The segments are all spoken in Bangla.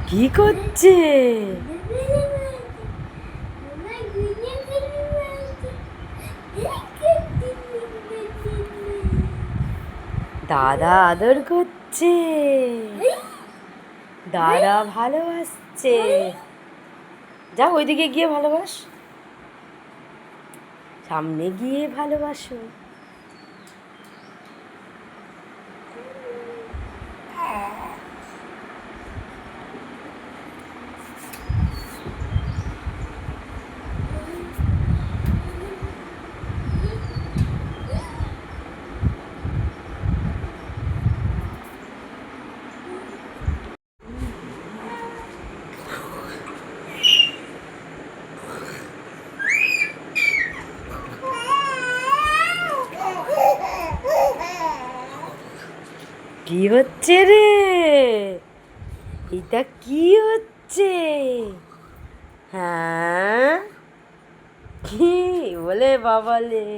কি করছে? দাদা আদর করছে, দাদা ভালোবাসছে। যা ওইদিকে গিয়ে ভালোবাস, সামনে গিয়ে ভালোবাসো। কি হচ্ছে রে? এটা কি হচ্ছে? হ্যাঁ, কি বলে বাবালে?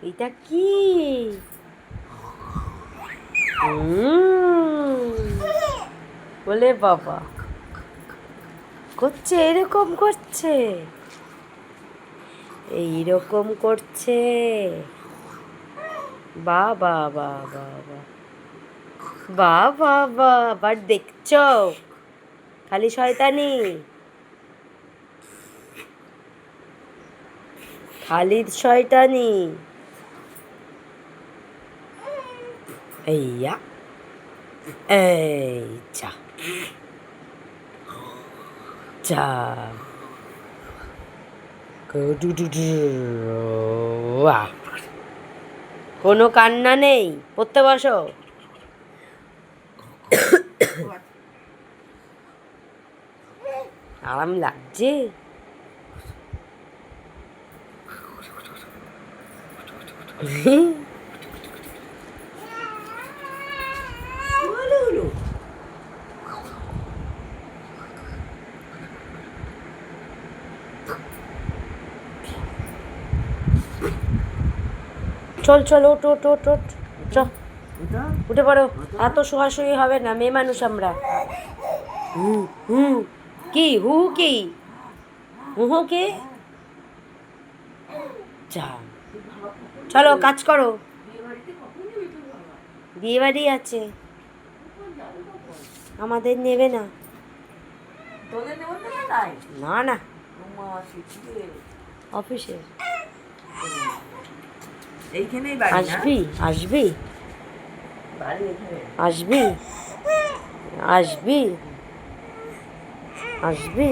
এটা কি? বলে বাবা করছে, এরকম করছে, এইরকম করছে। বাবা বাবা বাবা বাবা, দেখছ খালি শয়তানি, খালি শয়তানি। এইয়া, এই যা যা, কোনো কান্না নেই, পড়তে বসো। আরাম লাগছে? চল চল, ওট ওট ওট ওট, চ উঠে পড়ো। এত শোয়াশুয়ি হবে না, মেয়ে মানুষ আমরা। হু কি হু কি হু কে? যা, চলো কাজ করো। বিয়ে বাড়ি আছে, আমাদের নেবে না। না না, অফিসে আসবি আসবি আসবি আসবি আসবি।